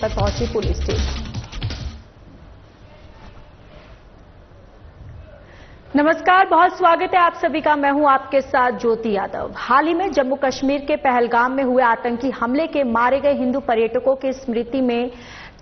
पर पहुंची police team. नमस्कार, बहुत स्वागत है आप सभी का। मैं हूं आपके साथ ज्योति यादव। हाल ही में जम्मू कश्मीर के पहलगाम में हुए आतंकी हमले के मारे गए हिंदू पर्यटकों की स्मृति में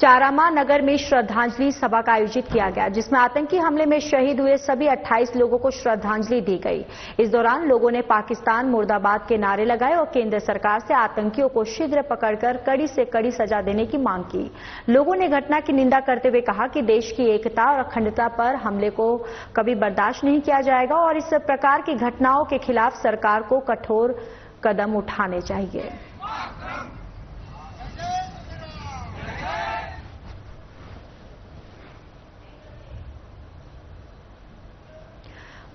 चारामा नगर में श्रद्धांजलि सभा का आयोजित किया गया, जिसमें आतंकी हमले में शहीद हुए सभी 28 लोगों को श्रद्धांजलि दी गई। इस दौरान लोगों ने पाकिस्तान मुर्दाबाद के नारे लगाए और केंद्र सरकार से आतंकियों को शीघ्र पकड़कर कड़ी से कड़ी सजा देने की मांग की। लोगों ने घटना की निंदा करते हुए कहा कि देश की एकता और अखंडता पर हमले को कभी बर्दाश्त नहीं किया जाएगा और इस प्रकार की घटनाओं के खिलाफ सरकार को कठोर कदम उठाने चाहिए।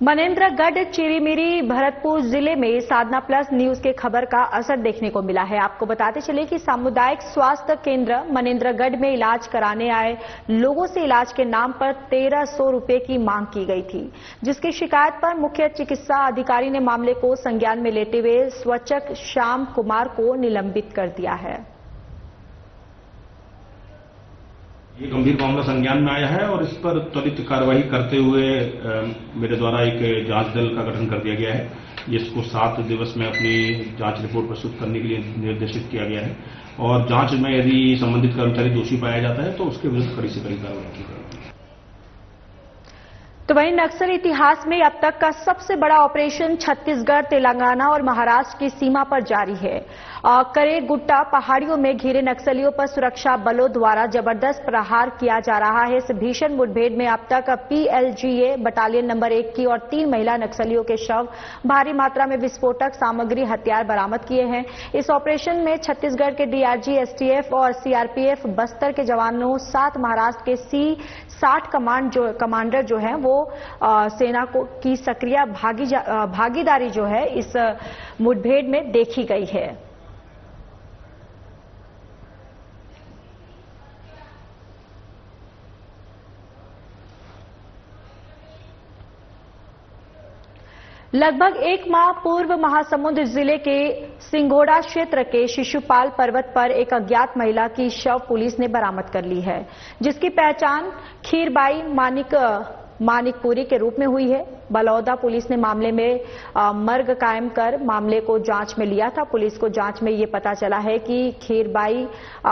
मनेंद्रगढ़, चिरीमिरी, भरतपुर जिले में साधना प्लस न्यूज के खबर का असर देखने को मिला है। आपको बताते चले कि सामुदायिक स्वास्थ्य केंद्र मनेंद्रगढ़ में इलाज कराने आए लोगों से इलाज के नाम पर 1300 रुपए की मांग की गई थी, जिसकी शिकायत पर मुख्य चिकित्सा अधिकारी ने मामले को संज्ञान में लेते हुए स्वचक श्याम कुमार को निलंबित कर दिया है। ये गंभीर मामला संज्ञान में आया है और इस पर त्वरित कार्रवाई करते हुए मेरे द्वारा एक जांच दल का गठन कर दिया गया है, जिसको 7 दिवस में अपनी जांच रिपोर्ट प्रस्तुत करने के लिए निर्देशित किया गया है और जांच में यदि संबंधित कर्मचारी दोषी पाया जाता है तो उसके विरुद्ध कड़ी से कड़ी कार्रवाई की जाएगी। तो वहीं नक्सल इतिहास में अब तक का सबसे बड़ा ऑपरेशन छत्तीसगढ़, तेलंगाना और महाराष्ट्र की सीमा पर जारी है। करेगुट्टा पहाड़ियों में घिरे नक्सलियों पर सुरक्षा बलों द्वारा जबरदस्त प्रहार किया जा रहा है। इस भीषण मुठभेड़ में अब तक PLGA बटालियन नंबर 1 की और 3 महिला नक्सलियों के शव, भारी मात्रा में विस्फोटक सामग्री, हथियार बरामद किए हैं। इस ऑपरेशन में छत्तीसगढ़ के DRG, STF और CRPF बस्तर के जवानों, 7 महाराष्ट्र के C-60 कमांडर जो हैं वो सेना की सक्रिय भागीदारी जो है इस मुठभेड़ में देखी गई है। लगभग 1 माह पूर्व महासमुंद जिले के सिंघोड़ा क्षेत्र के शिशुपाल पर्वत पर एक अज्ञात महिला की शव पुलिस ने बरामद कर ली है, जिसकी पहचान खीरबाई मानिकपुरी के रूप में हुई है। बलौदा पुलिस ने मामले में मर्ग कायम कर मामले को जांच में लिया था। पुलिस को जांच में ये पता चला है कि खीरबाई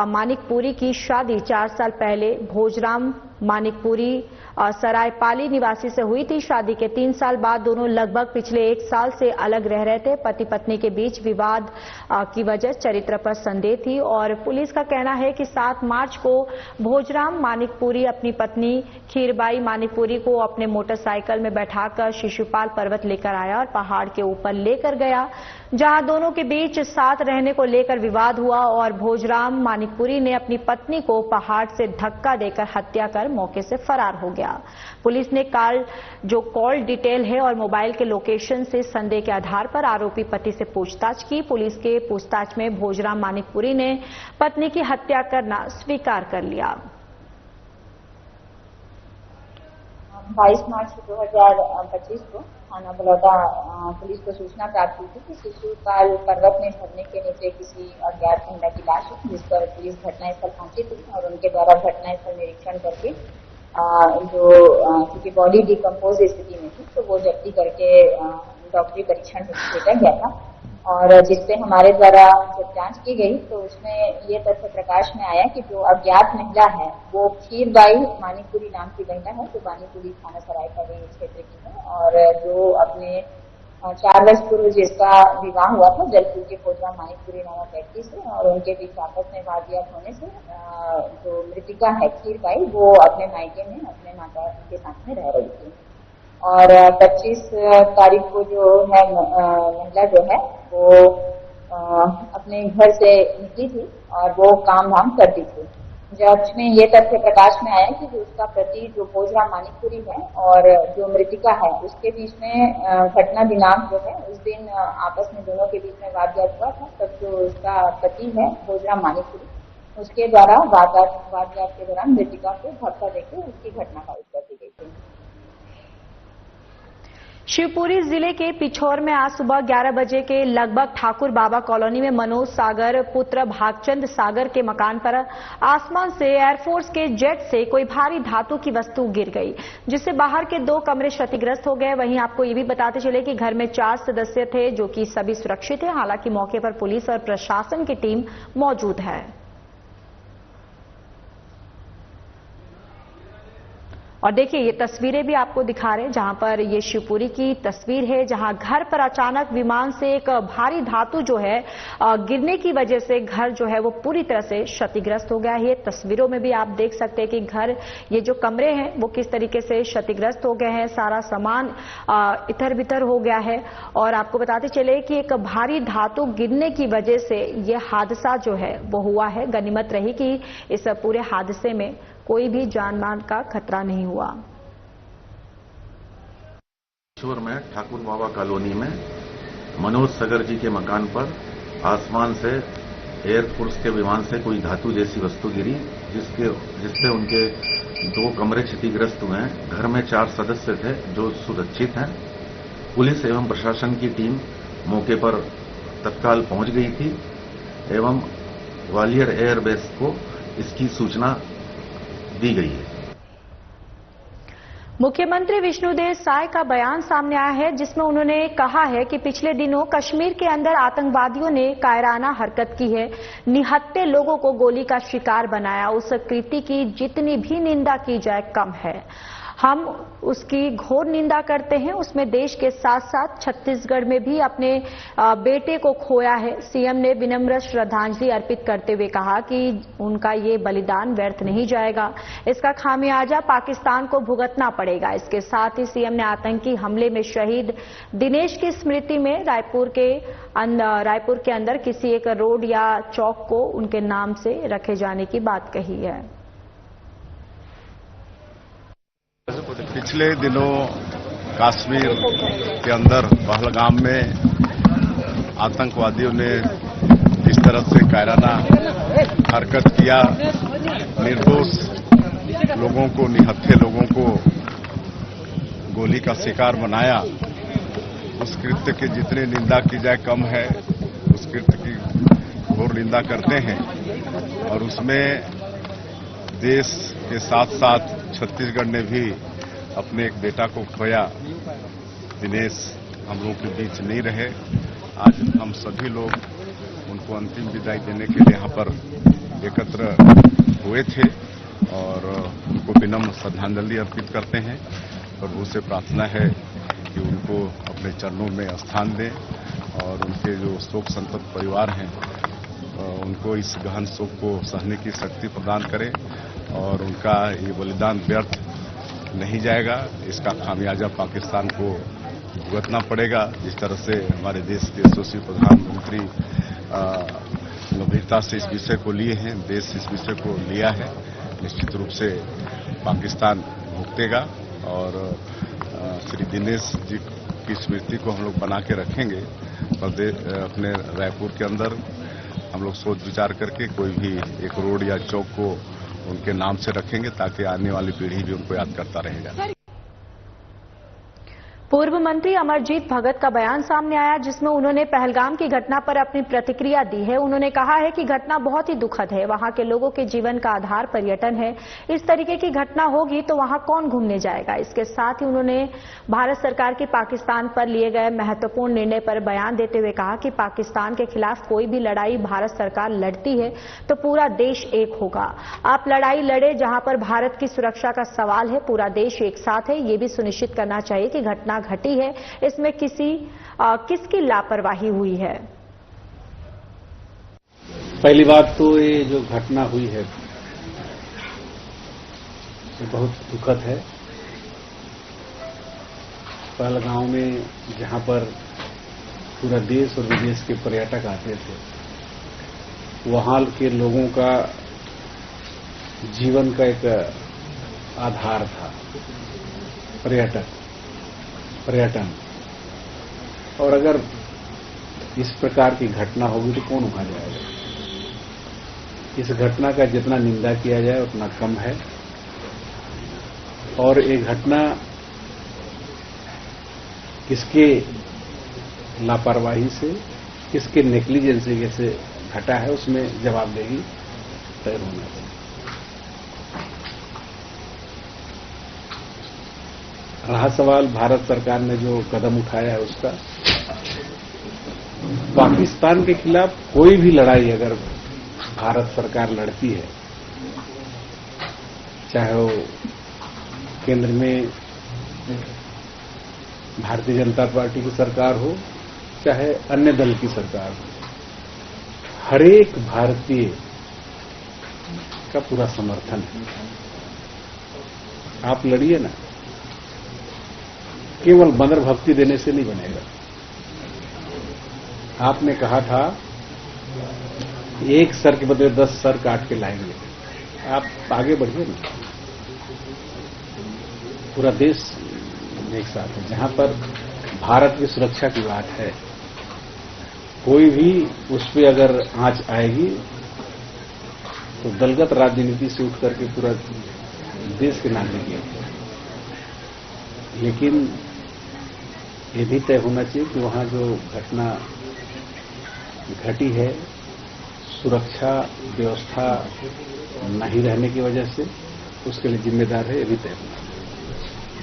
मानिकपुरी की शादी 4 साल पहले भोजराम मानिकपुरी सरायपाली निवासी से हुई थी। शादी के 3 साल बाद दोनों लगभग पिछले 1 साल से अलग रह रहे थे। पति पत्नी के बीच विवाद की वजह चरित्र पर संदेह थी और पुलिस का कहना है कि 7 मार्च को भोजराम मानिकपुरी अपनी पत्नी खीरबाई मानिकपुरी को अपने मोटरसाइकिल में बैठाकर शिशुपाल पर्वत लेकर आया और पहाड़ के ऊपर लेकर गया, जहां दोनों के बीच साथ रहने को लेकर विवाद हुआ और भोजराम मानिकपुरी ने अपनी पत्नी को पहाड़ से धक्का देकर हत्या कर मौके से फरार हो गया। पुलिस ने कॉल डिटेल है और मोबाइल के लोकेशन से संदेह के आधार पर आरोपी पति से पूछताछ की। पुलिस के पूछताछ में भोजराम मानिकपुरी ने पत्नी की हत्या करना स्वीकार कर लिया। 22 मार्च 2025 को थाना बलौदा पुलिस को सूचना प्राप्त हुई थी कि शिशुपाल पर्वत में झरने के नीचे किसी अज्ञात महिला की लाश है, जिस पर पुलिस घटनास्थल पहुंची थी और उनके द्वारा घटनास्थल निरीक्षण करके क्योंकि बॉडी डिकम्पोज स्थिति में थी तो वो जब्ती करके डॉक्टरी परीक्षण भेजा गया था और जिसपे हमारे द्वारा जब जांच की गई तो उसमें ये तथ्य प्रकाश में आया कि जो अज्ञात महिला है वो खीरबाई मानिकपुरी नाम की महिला है, जो मानिकपुरी थाना सरायपाली क्षेत्र की है और जो अपने 4 वर्ष पूर्व जिसका विवाह हुआ था जलपुर के भोजराम मानिकपुरी नामक व्यक्ति से और उनके बीच आपस में वादियात होने से जो मृतिका है खीरबाई वो अपने मायके में अपने माता के साथ में रह रही थी और 25 तारीख को जो है महिला जो है वो अपने घर से निकली थी और वो काम धाम करती थी। जब में ये तथ्य प्रकाश में आया कि जो उसका पति जो भोजराम मानिकपुरी है और जो मृतिका है उसके बीच में घटना दिनांक जो है उस दिन आपस में दोनों के बीच में वादविवाद हुआ था, तब जो उसका पति है भोजराम मानिकपुरी उसके द्वारा वादविवाद के दौरान मृतिका को धक्का देकर उसकी घटना का उत्तर दी गई थी। शिवपुरी जिले के पिछोर में आज सुबह 11 बजे के लगभग ठाकुर बाबा कॉलोनी में मनोज सागर पुत्र भागचंद सागर के मकान पर आसमान से एयरफोर्स के जेट से कोई भारी धातु की वस्तु गिर गई, जिससे बाहर के 2 कमरे क्षतिग्रस्त हो गए। वहीं आपको ये भी बताते चले कि घर में 4 सदस्य थे, जो कि सभी सुरक्षित हैं। हालांकि मौके पर पुलिस और प्रशासन की टीम मौजूद है। और देखिए, ये तस्वीरें भी आपको दिखा रहे हैं, जहां पर ये शिवपुरी की तस्वीर है, जहां घर पर अचानक विमान से एक भारी धातु जो है गिरने की वजह से घर जो है वो पूरी तरह से क्षतिग्रस्त हो गया है। तस्वीरों में भी आप देख सकते हैं कि घर, ये जो कमरे हैं वो किस तरीके से क्षतिग्रस्त हो गए हैं, सारा सामान इधर बितर हो गया है। और आपको बताते चले कि एक भारी धातु गिरने की वजह से ये हादसा जो है वो हुआ है। गनीमत रही कि इस पूरे हादसे में कोई भी जान माल का खतरा नहीं हुआ। किशोर में ठाकुर बाबा कॉलोनी में मनोज सागर जी के मकान पर आसमान से एयरफोर्स के विमान से कोई धातु जैसी वस्तु गिरी, जिससे उनके 2 कमरे क्षतिग्रस्त हुए हैं। घर में 4 सदस्य थे जो सुरक्षित हैं। पुलिस एवं प्रशासन की टीम मौके पर तत्काल पहुंच गई थी एवं ग्वालियर एयरबेस को इसकी सूचना दी गई है। मुख्यमंत्री विष्णुदेव साय का बयान सामने आया है, जिसमें उन्होंने कहा है कि पिछले दिनों कश्मीर के अंदर आतंकवादियों ने कायराना हरकत की है, निहत्थे लोगों को गोली का शिकार बनाया। उस कृत्य की जितनी भी निंदा की जाए कम है। हम उसकी घोर निंदा करते हैं। उसमें देश के साथ साथ छत्तीसगढ़ में भी अपने बेटे को खोया है। सीएम ने विनम्र श्रद्धांजलि अर्पित करते हुए कहा कि उनका ये बलिदान व्यर्थ नहीं जाएगा, इसका खामियाजा पाकिस्तान को भुगतना पड़ेगा। इसके साथ ही सीएम ने आतंकी हमले में शहीद दिनेश की स्मृति में रायपुर के अंदर किसी एक रोड या चौक को उनके नाम से रखे जाने की बात कही है। पिछले दिनों कश्मीर के अंदर पहलगाम में आतंकवादियों ने जिस तरह से कायराना हरकत किया, निर्दोष लोगों को, निहत्थे लोगों को गोली का शिकार बनाया, उस कृत्य की जितनी निंदा की जाए कम है। उस कृत्य की घोर निंदा करते हैं और उसमें देश के साथ साथ छत्तीसगढ़ ने भी अपने एक बेटा को खोया। दिनेश हम लोगों के बीच नहीं रहे। आज हम सभी लोग उनको अंतिम विदाई देने के लिए यहाँ पर एकत्र हुए थे और उनको विनम्र श्रद्धांजलि अर्पित करते हैं। प्रभु से प्रार्थना है कि उनको अपने चरणों में स्थान दें और उनके जो शोक संतप्त परिवार हैं उनको इस गहन शोक को सहने की शक्ति प्रदान करें और उनका ये बलिदान व्यर्थ नहीं जाएगा। इसका खामियाजा पाकिस्तान को भुगतना पड़ेगा। जिस तरह से हमारे देश के यशस्वी प्रधानमंत्री गंभीरता से इस विषय को लिए हैं, देश इस विषय को लिया है, निश्चित रूप से पाकिस्तान भुगतेगा और श्री दिनेश जी की स्मृति को हम लोग बना के रखेंगे। अपने रायपुर के अंदर हम लोग सोच विचार करके कोई भी एक रोड या चौक को उनके नाम से रखेंगे ताकि आने वाली पीढ़ी भी उनको याद करता रहेगा। पूर्व मंत्री अमरजीत भगत का बयान सामने आया, जिसमें उन्होंने पहलगाम की घटना पर अपनी प्रतिक्रिया दी है। उन्होंने कहा है कि घटना बहुत ही दुखद है। वहां के लोगों के जीवन का आधार पर्यटन है। इस तरीके की घटना होगी तो वहां कौन घूमने जाएगा। इसके साथ ही उन्होंने भारत सरकार की पाकिस्तान पर लिए गए महत्वपूर्ण निर्णय पर बयान देते हुए कहा कि पाकिस्तान के खिलाफ कोई भी लड़ाई भारत सरकार लड़ती है तो पूरा देश एक होगा। आप लड़ाई लड़े जहां पर भारत की सुरक्षा का सवाल है, पूरा देश एक साथ है। ये भी सुनिश्चित करना चाहिए कि घटना घटी है, इसमें किसकी लापरवाही हुई है। पहली बात तो ये जो घटना हुई है ये बहुत दुखद है। पहलगांव में जहां पर पूरा देश और विदेश के पर्यटक आते थे, वहां के लोगों का जीवन का एक आधार था पर्यटन। और अगर इस प्रकार की घटना होगी तो कौन वहां जाएगा। इस घटना का जितना निंदा किया जाए उतना कम है। और ये घटना किसके लापरवाही से, किसके नेग्लिजेंसी से घटा है, उसमें जवाबदेही तय होना चाहिए। रहा सवाल भारत सरकार ने जो कदम उठाया है उसका, पाकिस्तान के खिलाफ कोई भी लड़ाई अगर भारत सरकार लड़ती है, चाहे वो केंद्र में भारतीय जनता पार्टी की सरकार हो, चाहे अन्य दल की सरकार हो, हरेक भारतीय का पूरा समर्थन है। आप लड़िए ना, केवल बंदर भक्ति देने से नहीं बनेगा। आपने कहा था एक सर के बदले 10 सर काट के लाएंगे, आप आगे बढ़िए ना। पूरा देश एक साथ है। जहां पर भारत की सुरक्षा की बात है, कोई भी उस पर अगर आंच आएगी तो दलगत राजनीति से उठ करके पूरा देश के नागरिक हैं। लेकिन ये भी तय होना चाहिए कि वहां जो घटना घटी है, सुरक्षा व्यवस्था नहीं रहने की वजह से उसके लिए जिम्मेदार है, ये भी तय होना चाहिए।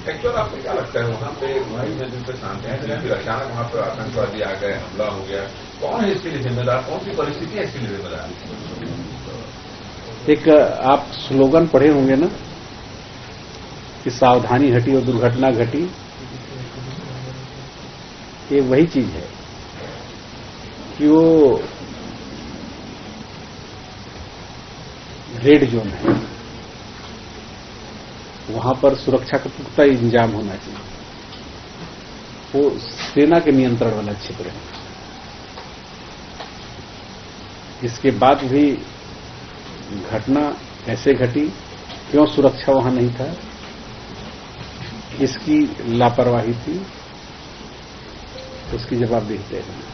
एक्चुअल आपको क्या लगता है वहां पे भाई में जिनसे शांत हैं, फिर अचानक वहां पर आतंकवादी आ गए, हमला हो गया, कौन है इसके लिए जिम्मेदार, कौन सी परिस्थिति है इसके लिए जिम्मेदार? एक आप स्लोगन पढ़े होंगे ना कि सावधानी हटी और दुर्घटना घटी, ये वही चीज है कि वो रेड जोन है, वहां पर सुरक्षा का पुख्ता इंतजाम होना चाहिए। वो सेना के नियंत्रण वाला क्षेत्र है। इसके बाद भी घटना कैसे घटी, क्यों सुरक्षा वहां नहीं था, किसकी लापरवाही थी, उसकी जवाबदेही तय होगी।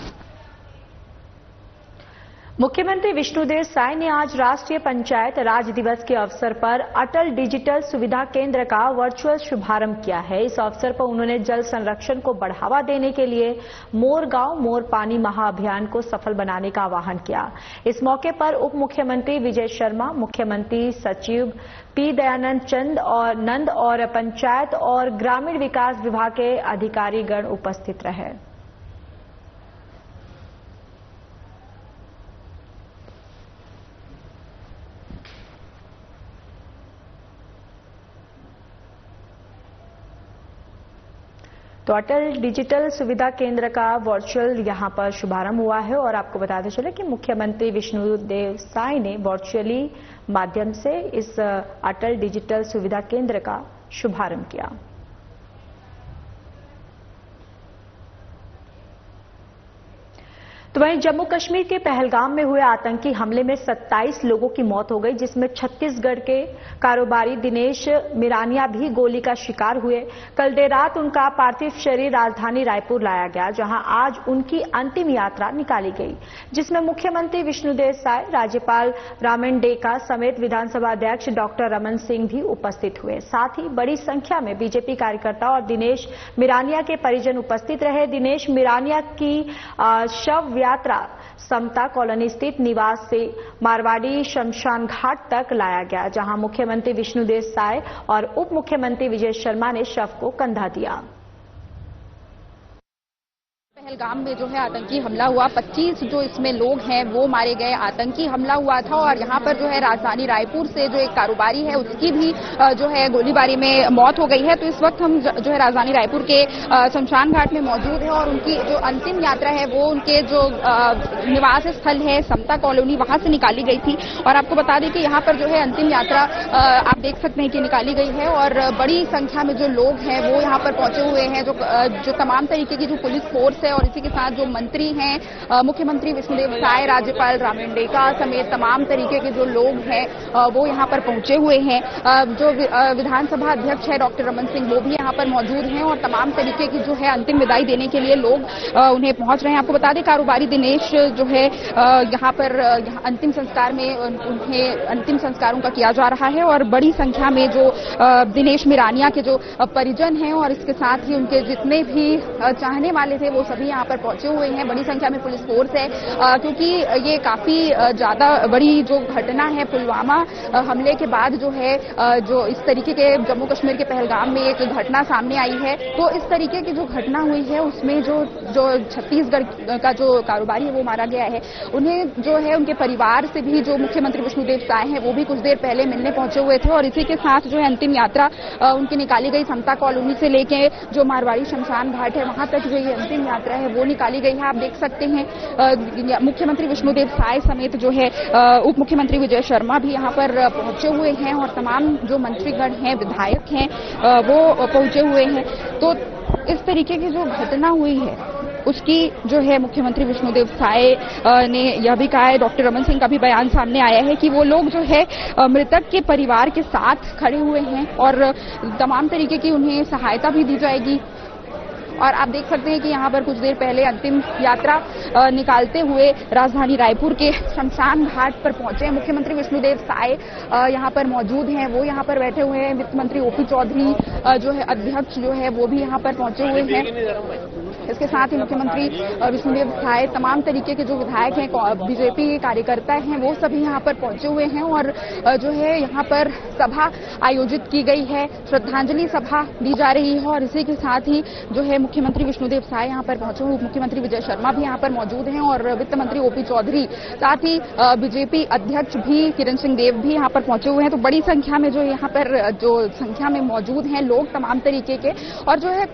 मुख्यमंत्री विष्णुदेव साय ने आज राष्ट्रीय पंचायत राज दिवस के अवसर पर अटल डिजिटल सुविधा केंद्र का वर्चुअल शुभारंभ किया है। इस अवसर पर उन्होंने जल संरक्षण को बढ़ावा देने के लिए मोर गांव मोर पानी महाअभियान को सफल बनाने का आह्वान किया। इस मौके पर उप मुख्यमंत्री विजय शर्मा, मुख्यमंत्री सचिव पी दयानंद चंद और नंद और पंचायत और ग्रामीण विकास विभाग के अधिकारीगण उपस्थित रहे। तो अटल डिजिटल सुविधा केंद्र का वर्चुअल यहां पर शुभारंभ हुआ है और आपको बताते चले कि मुख्यमंत्री विष्णुदेव साय ने वर्चुअली माध्यम से इस अटल डिजिटल सुविधा केंद्र का शुभारंभ किया। तो वहीं जम्मू कश्मीर के पहलगाम में हुए आतंकी हमले में 27 लोगों की मौत हो गई, जिसमें छत्तीसगढ़ के कारोबारी दिनेश मिरानिया भी गोली का शिकार हुए। कल देर रात उनका पार्थिव शरीर राजधानी रायपुर लाया गया, जहां आज उनकी अंतिम यात्रा निकाली गई, जिसमें मुख्यमंत्री विष्णुदेव साय, राज्यपाल रामेन डेका समेत विधानसभा अध्यक्ष डॉक्टर रमन सिंह भी उपस्थित हुए। साथ ही बड़ी संख्या में बीजेपी कार्यकर्ता और दिनेश मिरानिया के परिजन उपस्थित रहे। दिनेश मिरानिया की शव यात्रा समता कॉलोनी स्थित निवास से मारवाड़ी शमशान घाट तक लाया गया, जहां मुख्यमंत्री विष्णुदेव साय और उप मुख्यमंत्री विजय शर्मा ने शव को कंधा दिया। पहलगाम में जो है आतंकी हमला हुआ, 25 जो इसमें लोग हैं वो मारे गए। आतंकी हमला हुआ था और यहाँ पर जो है राजधानी रायपुर से जो एक कारोबारी है उसकी भी जो है गोलीबारी में मौत हो गई है। तो इस वक्त हम जो है राजधानी रायपुर के शमशान घाट में मौजूद है और उनकी जो अंतिम यात्रा है वो उनके जो निवास स्थल है समता कॉलोनी, वहां से निकाली गई थी। और आपको बता दें कि यहाँ पर जो है अंतिम यात्रा आप देख सकते हैं कि निकाली गई है और बड़ी संख्या में जो लोग हैं वो यहाँ पर पहुंचे हुए हैं। जो तमाम तरीके की जो पुलिस फोर्स है और इसी के साथ जो मंत्री हैं, मुख्यमंत्री विष्णुदेव साय, राज्यपाल रामेन डेका समेत तमाम तरीके के जो लोग हैं वो यहाँ पर पहुंचे हुए हैं। जो विधानसभा अध्यक्ष है डॉक्टर रमन सिंह, वो भी यहाँ पर मौजूद हैं और तमाम तरीके की जो है अंतिम विदाई देने के लिए लोग उन्हें पहुंच रहे हैं। आपको बता दें, कारोबारी दिनेश जो है यहाँ पर अंतिम संस्कार में उन्हें अंतिम संस्कारों का किया जा रहा है और बड़ी संख्या में जो दिनेश मिरानिया के जो परिजन हैं और इसके साथ ही उनके जितने भी चाहने वाले थे वो सभी यहाँ पर पहुंचे हुए हैं। बड़ी संख्या में पुलिस फोर्स है क्योंकि ये काफी ज्यादा बड़ी जो घटना है पुलवामा हमले के बाद जो है जो इस तरीके के जम्मू कश्मीर के पहलगाम में एक घटना सामने आई है, तो इस तरीके की जो घटना हुई है उसमें जो छत्तीसगढ़ का जो कारोबारी है वो मारा गया है, उन्हें जो है उनके परिवार से भी जो मुख्यमंत्री विष्णुदेव साय हैं वो भी कुछ देर पहले मिलने पहुंचे हुए थे और इसी के साथ जो है अंतिम यात्रा उनकी निकाली गई। समता कॉलोनी से लेके जो मारवाड़ी शमशान घाट है वहां तक जो ये अंतिम यात्रा है वो निकाली गई है। आप देख सकते हैं मुख्यमंत्री विष्णुदेव साय समेत जो है उप मुख्यमंत्री विजय शर्मा भी यहाँ पर पहुंचे हुए हैं और तमाम जो मंत्रीगण हैं, विधायक हैं वो पहुंचे हुए हैं। तो इस तरीके की जो घटना हुई है उसकी जो है मुख्यमंत्री विष्णुदेव साय ने यह भी कहा है, डॉक्टर रमन सिंह का भी बयान सामने आया है कि वो लोग जो है मृतक के परिवार के साथ खड़े हुए हैं और तमाम तरीके की उन्हें सहायता भी दी जाएगी। और आप देख सकते हैं कि यहाँ पर कुछ देर पहले अंतिम यात्रा निकालते हुए राजधानी रायपुर के शमशान घाट पर पहुंचे मुख्यमंत्री विष्णुदेव साय यहाँ पर मौजूद हैं, वो यहाँ पर बैठे हुए हैं। वित्त मंत्री ओपी चौधरी जो है अध्यक्ष जो है वो भी यहाँ पर पहुंचे हुए हैं। इसके साथ ही मुख्यमंत्री विष्णुदेव साय, तमाम तरीके के जो विधायक हैं, बीजेपी के कार्यकर्ता हैं, वो सभी यहाँ पर पहुंचे हुए हैं और जो है यहाँ पर सभा आयोजित की गई है, श्रद्धांजलि सभा दी जा रही है और इसी के साथ ही जो है मुख्यमंत्री विष्णुदेव साय यहाँ पर पहुंचे हुए, उप मुख्यमंत्री विजय शर्मा भी यहाँ पर मौजूद हैं और वित्त मंत्री ओपी चौधरी, साथ ही बीजेपी अध्यक्ष भी किरण सिंह देव भी यहाँ पर पहुंचे हुए हैं। तो बड़ी संख्या में जो यहाँ पर जो संख्या में मौजूद हैं लोग तमाम तरीके के, और जो है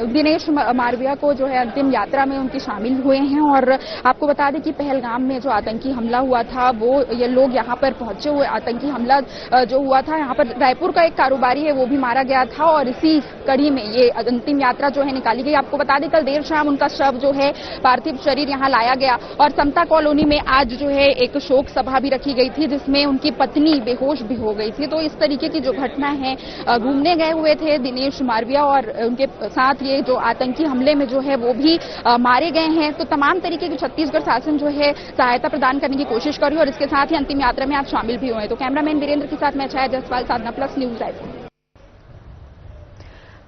दिनेश मारविया को जो है अंतिम यात्रा में उनकी शामिल हुए हैं। और आपको बता दें कि पहलगाम में जो आतंकी हमला हुआ था वो ये लोग यहाँ पर पहुंचे हुए, आतंकी हमला जो हुआ था यहाँ पर रायपुर का एक कारोबारी है वो भी मारा गया था और इसी कड़ी में ये अंतिम यात्रा जो है निकाली गई। आपको बता दें कल देर शाम उनका शव जो है पार्थिव शरीर यहाँ लाया गया और समता कॉलोनी में आज जो है एक शोक सभा भी रखी गई थी जिसमें उनकी पत्नी बेहोश भी हो गई थी। तो इस तरीके की जो घटना है, घूमने गए हुए थे दिनेश मारविया और उनके साथ ये जो आतंकी हमले में जो है वो भी मारे गए हैं। तो तमाम तरीके की छत्तीसगढ़ शासन जो है सहायता प्रदान करने की कोशिश करी और इसके साथ ही अंतिम यात्रा में आज शामिल भी हुए। तो कैमरामैन वीरेंद्र के साथ मैं छाया जायसवाल, साधना प्लस न्यूज रायपुर।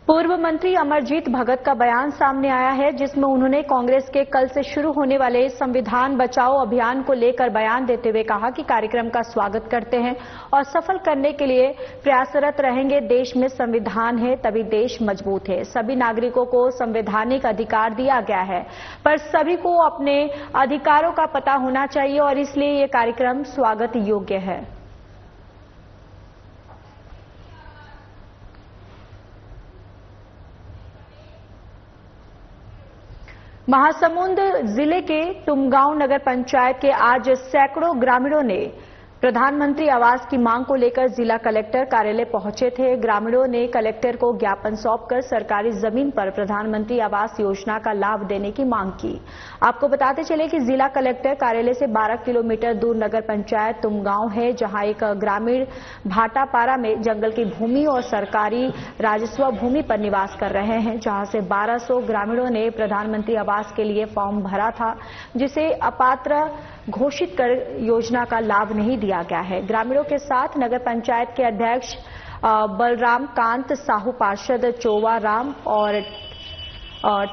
पूर्व मंत्री अमरजीत भगत का बयान सामने आया है जिसमें उन्होंने कांग्रेस के कल से शुरू होने वाले संविधान बचाओ अभियान को लेकर बयान देते हुए कहा कि कार्यक्रम का स्वागत करते हैं और सफल करने के लिए प्रयासरत रहेंगे। देश में संविधान है तभी देश मजबूत है। सभी नागरिकों को संवैधानिक अधिकार दिया गया है पर सभी को अपने अधिकारों का पता होना चाहिए और इसलिए ये कार्यक्रम स्वागत योग्य है। महासमुंद जिले के तुमगांव नगर पंचायत के आज सैकड़ों ग्रामीणों ने प्रधानमंत्री आवास की मांग को लेकर जिला कलेक्टर कार्यालय पहुंचे थे। ग्रामीणों ने कलेक्टर को ज्ञापन सौंपकर सरकारी जमीन पर प्रधानमंत्री आवास योजना का लाभ देने की मांग की। आपको बताते चले कि जिला कलेक्टर कार्यालय से 12 किलोमीटर दूर नगर पंचायत तुमगांव है जहां एक ग्रामीण भाटापारा में जंगल की भूमि और सरकारी राजस्व भूमि पर निवास कर रहे हैं, जहां से 1200 ग्रामीणों ने प्रधानमंत्री आवास के लिए फॉर्म भरा था जिसे अपात्र घोषित कर योजना का लाभ नहीं दिया गया है। ग्रामीणों के साथ नगर पंचायत के अध्यक्ष बलराम कांत साहू, पार्षद चोवा राम और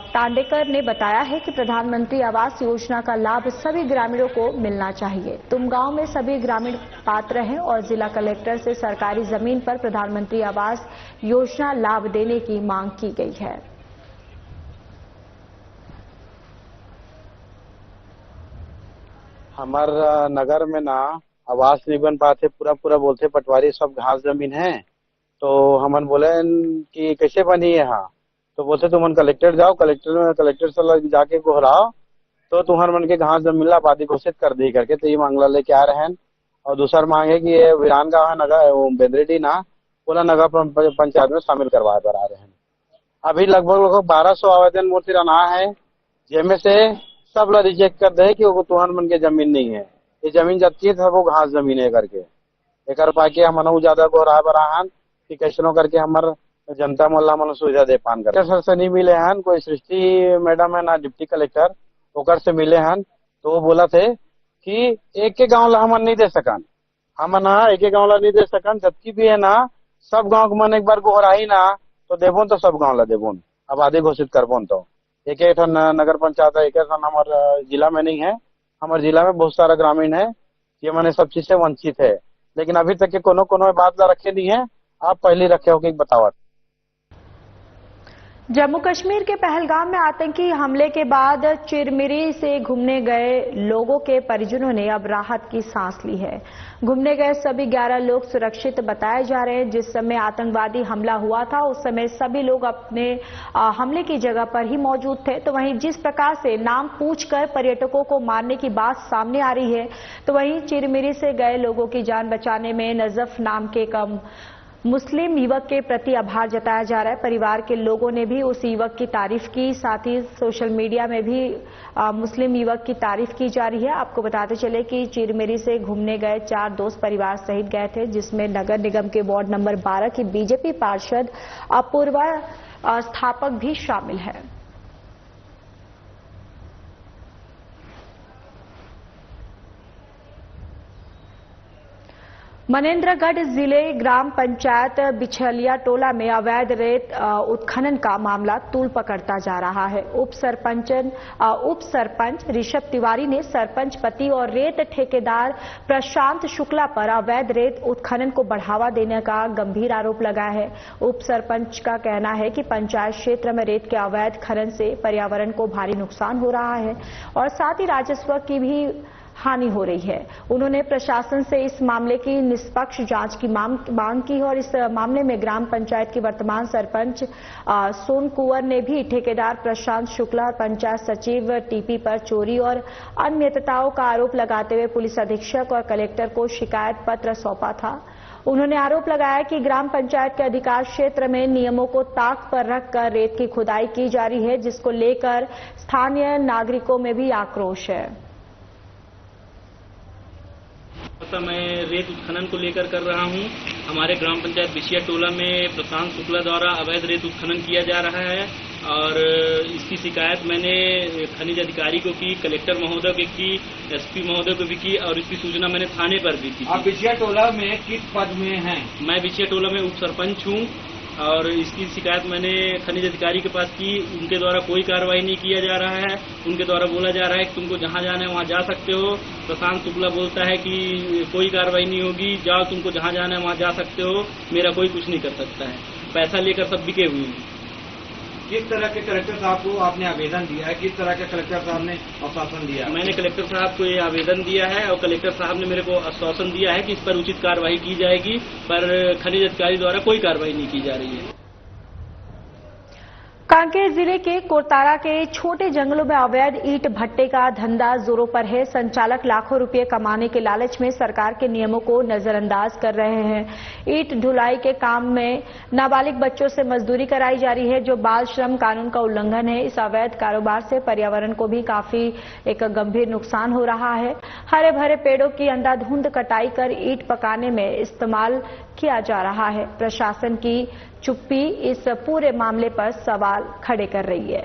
टांडेकर ने बताया है कि प्रधानमंत्री आवास योजना का लाभ सभी ग्रामीणों को मिलना चाहिए। तुमगांव में सभी ग्रामीण पात्र हैं और जिला कलेक्टर से सरकारी जमीन पर प्रधानमंत्री आवास योजना लाभ देने की मांग की गई है। हमारा नगर में ना आवास नहीं बन पाते, पूरा बोलते पटवारी सब घास जमीन है। तो हमन बोले कि कैसे बनी है यहाँ, तो बोलते तुम कलेक्टर जाओ, कलेक्टर से जाके गोहराओ तो तुम्हार मन के घास जमीन ला आबादी घोषित कर दी करके। तो ये मांगला लेके आ रहे हैं। और दूसरा मांग है कि ये वीरान गाँव नगर बेंद्रेडी ना पूरा नगर पंचायत में शामिल करवा कर आ रहे हैं। अभी लगभग 1200 आवेदन मूर्ति रहा है जिसमें से सब लोग रिजेक्ट कर दे कि वो तुहन मन के जमीन नहीं है, ये जमीन जबकि था वो घास जमीन है करके एक पाके हम ज्यादा गोरा बराहन कि कैसनो करके हमार जनता मोहल्ला मन सुविधा दे पान कर सर से नहीं मिले हन। कोई सृष्टि मैडम है ना डिप्टी कलेक्टर ओकर से मिले हन, तो वो बोला थे कि एक के गाँव ला हमन नहीं दे सकन, हम ना एक एक गाँव ला नहीं दे सकन, जबकि भी है ना सब गाँव के मन एक बार गोहराही ना तो देबोन तो सब गाँव ला देबोन आबादी घोषित करबोन। तो एक एक नगर पंचायत एक हमारे जिला में नहीं है, हमारे जिला में बहुत सारा ग्रामीण है, ये मैंने सब चीज से वंचित है, लेकिन अभी तक के कोनो बात ला रखे नहीं है। आप पहले रखे हो कि बतावा। जम्मू कश्मीर के पहलगाम में आतंकी हमले के बाद चिरमिरी से घूमने गए लोगों के परिजनों ने अब राहत की सांस ली है। घूमने गए सभी 11 लोग सुरक्षित बताए जा रहे हैं। जिस समय आतंकवादी हमला हुआ था उस समय सभी लोग अपने हमले की जगह पर ही मौजूद थे। तो वहीं जिस प्रकार से नाम पूछकर पर्यटकों को मारने की बात सामने आ रही है, तो वहीं चिरमिरी से गए लोगों की जान बचाने में नजफ नाम के कम मुस्लिम युवक के प्रति आभार जताया जा रहा है। परिवार के लोगों ने भी उस युवक की तारीफ की, साथ ही सोशल मीडिया में भी मुस्लिम युवक की तारीफ की जा रही है। आपको बताते चले कि चिरमिरी से घूमने गए 4 दोस्त परिवार सहित गए थे, जिसमें नगर निगम के वार्ड नंबर 12 की बीजेपी पार्षद अपूर्वा स्थापक भी शामिल है। मनेंद्रगढ़ जिले ग्राम पंचायत बिछलिया टोला में अवैध रेत उत्खनन का मामला तूल पकड़ता जा रहा है। उप सरपंच ऋषभ तिवारी ने सरपंच पति और रेत ठेकेदार प्रशांत शुक्ला पर अवैध रेत उत्खनन को बढ़ावा देने का गंभीर आरोप लगाया है। उप सरपंच का कहना है कि पंचायत क्षेत्र में रेत के अवैध खनन से पर्यावरण को भारी नुकसान हो रहा है और साथ ही राजस्व की भी हानि हो रही है। उन्होंने प्रशासन से इस मामले की निष्पक्ष जांच की मांग की और इस मामले में ग्राम पंचायत के वर्तमान सरपंच सोन कुंवर ने भी ठेकेदार प्रशांत शुक्ला और पंचायत सचिव टीपी पर चोरी और अनियमितताओं का आरोप लगाते हुए पुलिस अधीक्षक और कलेक्टर को शिकायत पत्र सौंपा था। उन्होंने आरोप लगाया कि ग्राम पंचायत के अधिकार क्षेत्र में नियमों को ताक पर रखकर रेत की खुदाई की जा रही है, जिसको लेकर स्थानीय नागरिकों में भी आक्रोश है। मैं रेत उत्खनन को लेकर कर रहा हूं। हमारे ग्राम पंचायत बिछिया टोला में प्रशांत शुक्ला द्वारा अवैध रेत उत्खनन किया जा रहा है और इसकी शिकायत मैंने खनिज अधिकारी को की, कलेक्टर महोदय को की, एसपी महोदय को भी की और इसकी सूचना मैंने थाने पर भी की। आप बिछिया टोला में किस पद में हैं? मैं बिछिया टोला में उप सरपंच हूँ और इसकी शिकायत मैंने खनिज अधिकारी के पास की। उनके द्वारा कोई कार्रवाई नहीं किया जा रहा है। उनके द्वारा बोला जा रहा है कि तुमको जहां जाना है वहां जा सकते हो। प्रशांत शुक्ला बोलता है कि कोई कार्रवाई नहीं होगी, जाओ तुमको जहां जाना है वहां जा सकते हो, मेरा कोई कुछ नहीं कर सकता है। पैसा लेकर सब बिके हुए हैं। किस तरह के कलेक्टर साहब को आपने आवेदन दिया है? किस तरह के कलेक्टर साहब ने आश्वासन दिया? मैंने कलेक्टर साहब को ये आवेदन दिया है और कलेक्टर साहब ने मेरे को आश्वासन दिया है कि इस पर उचित कार्रवाई की जाएगी, पर खनिज अधिकारी द्वारा कोई कार्रवाई नहीं की जा रही है। कांकेर जिले के कोरतारा के छोटे जंगलों में अवैध ईंट भट्टे का धंधा जोरों पर है। संचालक लाखों रुपए कमाने के लालच में सरकार के नियमों को नजरअंदाज कर रहे हैं। ईंट ढुलाई के काम में नाबालिग बच्चों से मजदूरी कराई जा रही है, जो बाल श्रम कानून का उल्लंघन है। इस अवैध कारोबार से पर्यावरण को भी काफी एक गंभीर नुकसान हो रहा है। हरे भरे पेड़ों की अंधाधुंध कटाई कर ईंट पकाने में इस्तेमाल किया जा रहा है। प्रशासन की चुप्पी इस पूरे मामले पर सवाल खड़े कर रही है।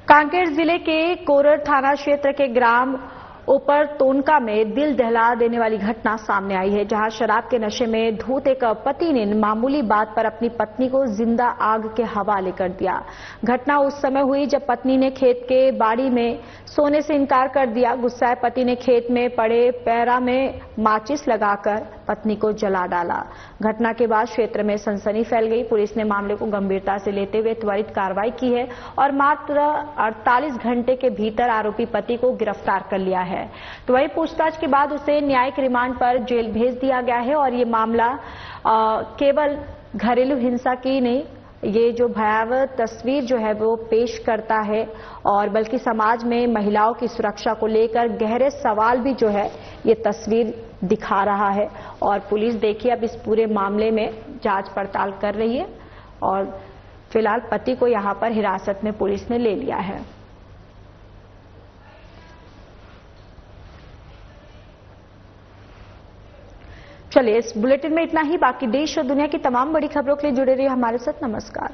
कांकेर जिले के कोरर थाना क्षेत्र के ग्राम ऊपर तोनका में दिल दहला देने वाली घटना सामने आई है, जहां शराब के नशे में धूत एक पति ने मामूली बात पर अपनी पत्नी को जिंदा आग के हवाले कर दिया। घटना उस समय हुई जब पत्नी ने खेत के बाड़ी में सोने से इनकार कर दिया। गुस्साए पति ने खेत में पड़े पैरा में माचिस लगाकर पत्नी को जला डाला। घटना के बाद क्षेत्र में सनसनी फैल गई। पुलिस ने मामले को गंभीरता से लेते हुए त्वरित कार्रवाई की है और मात्र 48 घंटे के भीतर आरोपी पति को गिरफ्तार कर लिया है। तो वही पूछताछ के बाद उसे न्यायिक रिमांड पर जेल भेज दिया गया है और ये मामला केवल घरेलू हिंसा की नहीं ये जो भयावह तस्वीर जो है वो पेश करता है और बल्कि समाज में महिलाओं की सुरक्षा को लेकर गहरे सवाल भी जो है ये तस्वीर दिखा रहा है। और पुलिस देखिए अब इस पूरे मामले में जांच पड़ताल कर रही है और फिलहाल पति को यहां पर हिरासत में पुलिस ने ले लिया है। चलिए इस बुलेटिन में इतना ही। बाकी देश और दुनिया की तमाम बड़ी खबरों के लिए जुड़े रहिए हमारे साथ। नमस्कार।